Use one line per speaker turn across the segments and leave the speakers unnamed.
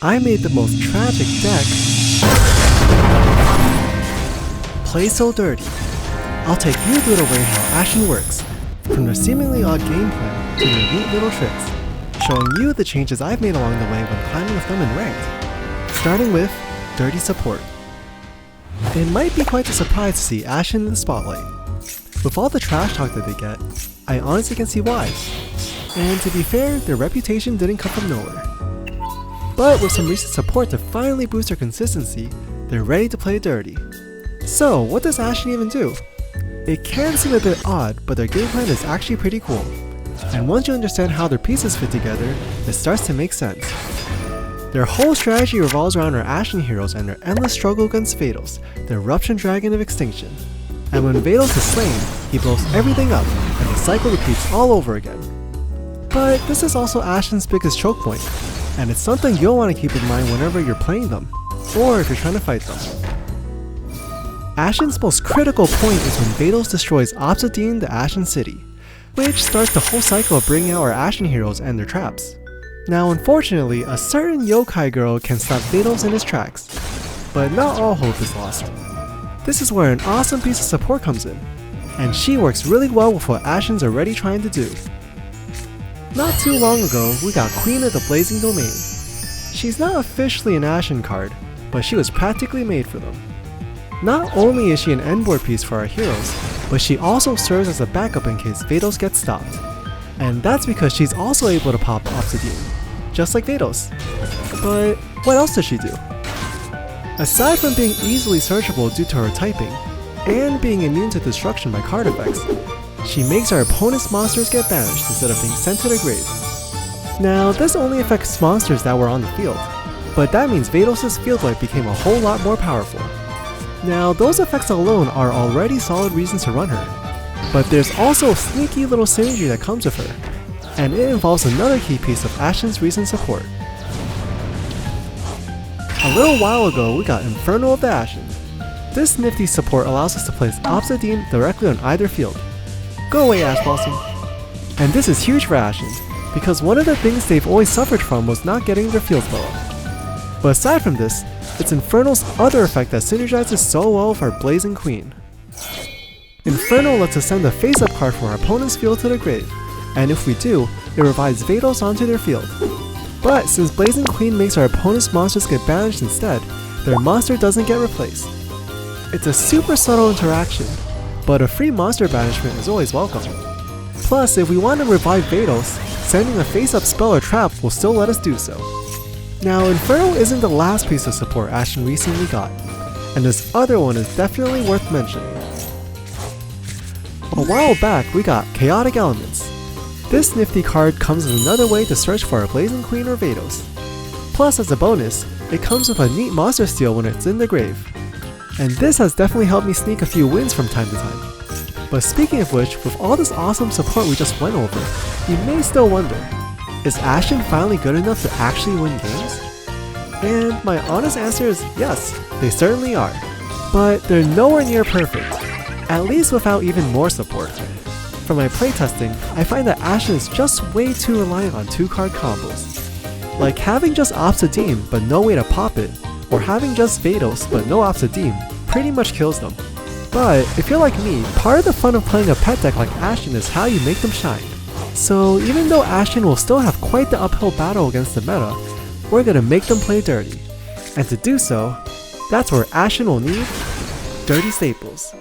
I made the most tragic deck. Play so dirty. I'll take you through the way how Ashen works, from their seemingly odd game plan to their neat little tricks, showing you the changes I've made along the way when climbing with them in ranked. Starting with dirty support. It might be quite a surprise to see Ashen in the spotlight. With all the trash talk that they get, I honestly can see why. And to be fair, their reputation didn't come from nowhere. But with some recent support to finally boost their consistency, they're ready to play dirty. So what does Ashen even do? It can seem a bit odd, but their game plan is actually pretty cool. And once you understand how their pieces fit together, it starts to make sense. Their whole strategy revolves around our Ashen heroes and their endless struggle against Vados, the Eruption Dragon of Extinction. And when Vados is slain, he blows everything up, and the cycle repeats all over again. But this is also Ashen's biggest choke point, and it's something you'll want to keep in mind whenever you're playing them, or if you're trying to fight them. Ashen's most critical point is when Vados destroys Obsidian the Ashen City, which starts the whole cycle of bringing out our Ashen heroes and their traps. Now unfortunately, a certain yokai girl can stop Vados in his tracks, but not all hope is lost. This is where an awesome piece of support comes in, and she works really well with what Ashen's already trying to do. Not too long ago, we got Queen of the Blazing Domain. She's not officially an Ashen card, but she was practically made for them. Not only is she an endboard piece for our heroes, but she also serves as a backup in case Vados gets stopped. And that's because she's also able to pop Obsidian, just like Vados. But what else does she do? Aside from being easily searchable due to her typing, and being immune to destruction by card effects, she makes our opponent's monsters get banished instead of being sent to the grave. Now this only affects monsters that were on the field, but that means Vados' field life became a whole lot more powerful. Now those effects alone are already solid reasons to run her, but there's also a sneaky little synergy that comes with her, and it involves another key piece of Ashen's recent support. A little while ago we got Inferno of the Ashen. This nifty support allows us to place Obsidian directly on either field. Go away, Ash Blossom! And this is huge for Ashen, because one of the things they've always suffered from was not getting their fields low. But aside from this, it's Inferno's other effect that synergizes so well with our Blazing Queen. Inferno lets us send a face-up card from our opponent's field to the grave, and if we do, it revives Vados onto their field. But since Blazing Queen makes our opponent's monsters get banished instead, their monster doesn't get replaced. It's a super subtle interaction, but a free monster banishment is always welcome. Plus, if we want to revive Vados, sending a face-up spell or trap will still let us do so. Now, Inferno isn't the last piece of support Ashen recently got, and this other one is definitely worth mentioning. A while back, we got Chaotic Elements. This nifty card comes as another way to search for a Blazing Queen or Vados. Plus, as a bonus, it comes with a neat monster steal when it's in the grave. And this has definitely helped me sneak a few wins from time to time. But speaking of which, with all this awesome support we just went over, you may still wonder, is Ashen finally good enough to actually win games? And my honest answer is yes, they certainly are. But they're nowhere near perfect, at least without even more support. From my playtesting, I find that Ashen is just way too reliant on 2-card combos. Like having just Obsidian but no way to pop it, or having just Vados but no Obsidian pretty much kills them. But if you're like me, part of the fun of playing a pet deck like Ashen is how you make them shine. So even though Ashen will still have quite the uphill battle against the meta, we're gonna make them play dirty. And to do so, that's where Ashen will need dirty staples.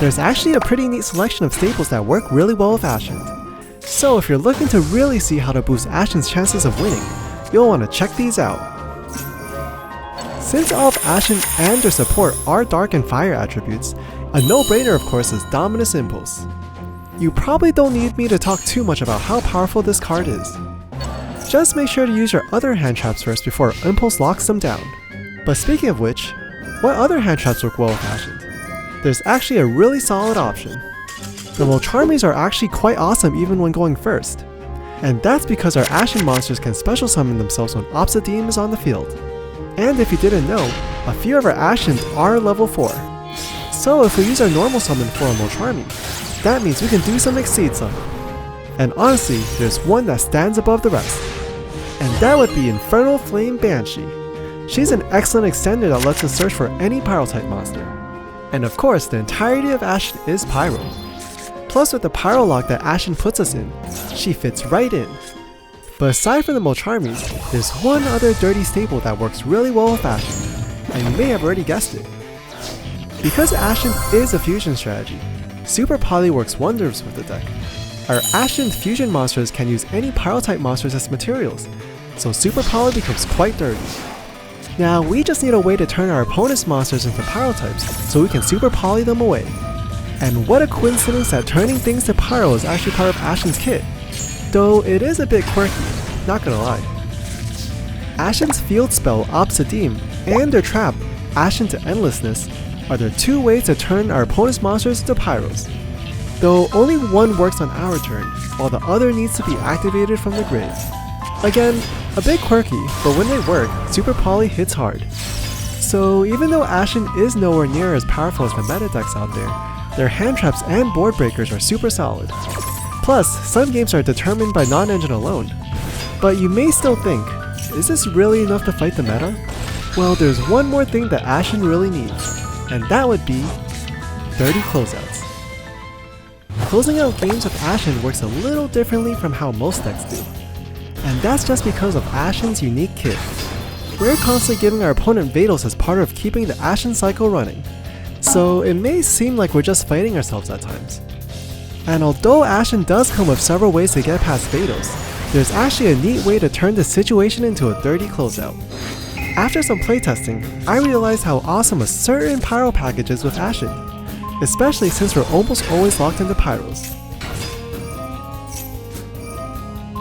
There's actually a pretty neat selection of staples that work really well with Ashened. So if you're looking to really see how to boost Ashen's chances of winning, you'll want to check these out. Since all of Ashen and their support are Dark and Fire attributes, a no-brainer of course is Dominus Impulse. You probably don't need me to talk too much about how powerful this card is. Just make sure to use your other hand traps first before Impulse locks them down. But speaking of which, what other hand traps work well with Ashen? There's actually a really solid option. The Molcharmies are actually quite awesome even when going first. And that's because our Ashen monsters can special summon themselves when Obsidian is on the field. And if you didn't know, a few of our Ashen are level 4. So if we use our normal summon for a Molcharmy, that means we can do some Exceed Summon. And honestly, there's one that stands above the rest. And that would be Infernal Flame Banshee. She's an excellent extender that lets us search for any pyro type monster. And of course, the entirety of Ashen is pyro. Plus with the pyro lock that Ashen puts us in, she fits right in. But aside from the Molcharmies, there's one other dirty staple that works really well with Ashen, and you may have already guessed it. Because Ashen is a fusion strategy, Super Poly works wonders with the deck. Our Ashen fusion monsters can use any pyro type monsters as materials, so Super Poly becomes quite dirty. Now we just need a way to turn our opponent's monsters into pyro types so we can Super Poly them away. And what a coincidence that turning things to pyro is actually part of Ashen's kit, though it is a bit quirky, not gonna lie. Ashen's field spell Obsidian and their trap Ashen to Endlessness are their two ways to turn our opponent's monsters into pyros. Though only one works on our turn, while the other needs to be activated from the grave. Again, a bit quirky, but when they work, Super Poly hits hard. So even though Ashen is nowhere near as powerful as the meta decks out there, their hand traps and board breakers are super solid. Plus, some games are determined by non-engine alone. But you may still think, is this really enough to fight the meta? Well, there's one more thing that Ashen really needs, and that would be dirty closeouts. Closing out games with Ashen works a little differently from how most decks do. And that's just because of Ashen's unique kit. We're constantly giving our opponent Vados as part of keeping the Ashen cycle running, so it may seem like we're just fighting ourselves at times. And although Ashen does come with several ways to get past Vados, there's actually a neat way to turn this situation into a dirty closeout. After some playtesting, I realized how awesome a certain pyro package is with Ashen, especially since we're almost always locked into pyros.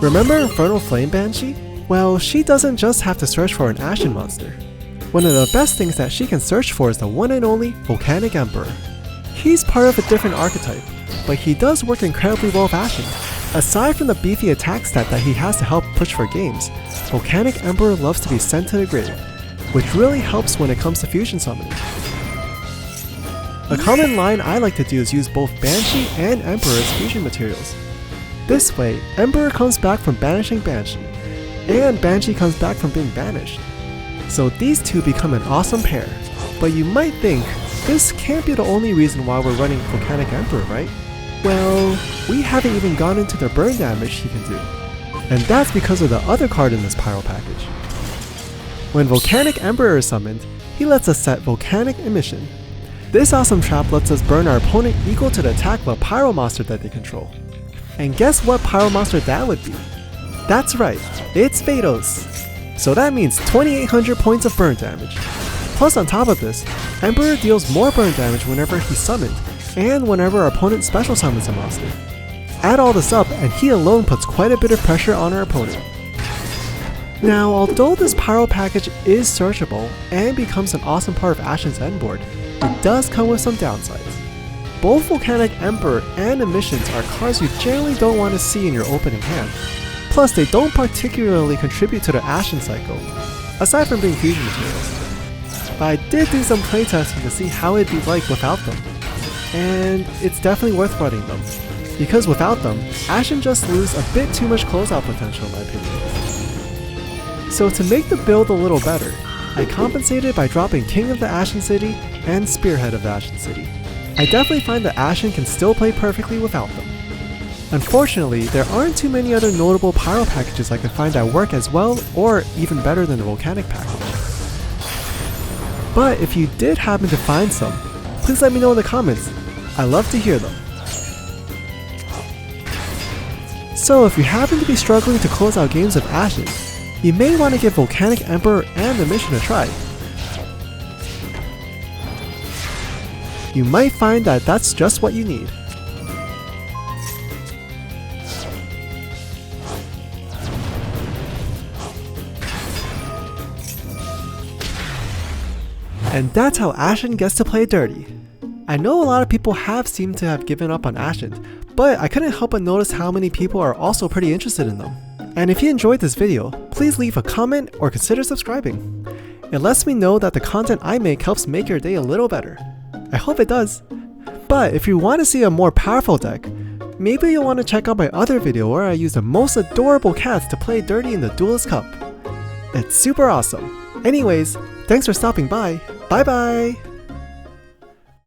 Remember Infernal Flame Banshee? Well, she doesn't just have to search for an Ashen monster. One of the best things that she can search for is the one and only Volcanic Emperor. He's part of a different archetype, but he does work incredibly well with Ashen. Aside from the beefy attack stat that he has to help push for games, Volcanic Emperor loves to be sent to the grave, which really helps when it comes to fusion summoning. A common line I like to do is use both Banshee and Emperor as fusion materials. This way, Emperor comes back from banishing Banshee, and Banshee comes back from being banished. So these two become an awesome pair. But you might think, this can't be the only reason why we're running Volcanic Emperor, right? Well, we haven't even gone into the burn damage he can do. And that's because of the other card in this pyro package. When Volcanic Emperor is summoned, he lets us set Volcanic Emission. This awesome trap lets us burn our opponent equal to the attack of a pyro monster that they control. And guess what pyro monster that would be? That's right, it's Vados. So that means 2800 points of burn damage. Plus on top of this, Emperor deals more burn damage whenever he's summoned, and whenever our opponent special summons a monster. Add all this up and he alone puts quite a bit of pressure on our opponent. Now, although this pyro package is searchable and becomes an awesome part of Ashen's endboard, it does come with some downsides. Both Volcanic Emperor and Emissions are cards you generally don't want to see in your opening hand. Plus, they don't particularly contribute to the Ashen cycle, aside from being fusion materials. But I did do some playtesting to see how it'd be like without them, and it's definitely worth running them, because without them, Ashen just loses a bit too much closeout potential in my opinion. So to make the build a little better, I compensated by dropping King of the Ashen City and Spearhead of the Ashen City. I definitely find that Ashen can still play perfectly without them. Unfortunately, there aren't too many other notable pyro packages I could find that work as well or even better than the Volcanic package. But if you did happen to find some, please let me know in the comments. I love to hear them. So if you happen to be struggling to close out games of Ashen, you may want to give Volcanic Emperor and Emission a try. You might find that that's just what you need. And that's how Ashen gets to play dirty. I know a lot of people have seemed to have given up on Ashen, but I couldn't help but notice how many people are also pretty interested in them. And if you enjoyed this video, please leave a comment or consider subscribing. It lets me know that the content I make helps make your day a little better. I hope it does. But if you want to see a more powerful deck, maybe you'll want to check out my other video where I use the most adorable cats to play dirty in the Duelist Cup. It's super awesome. Anyways, thanks for stopping by. Bye bye!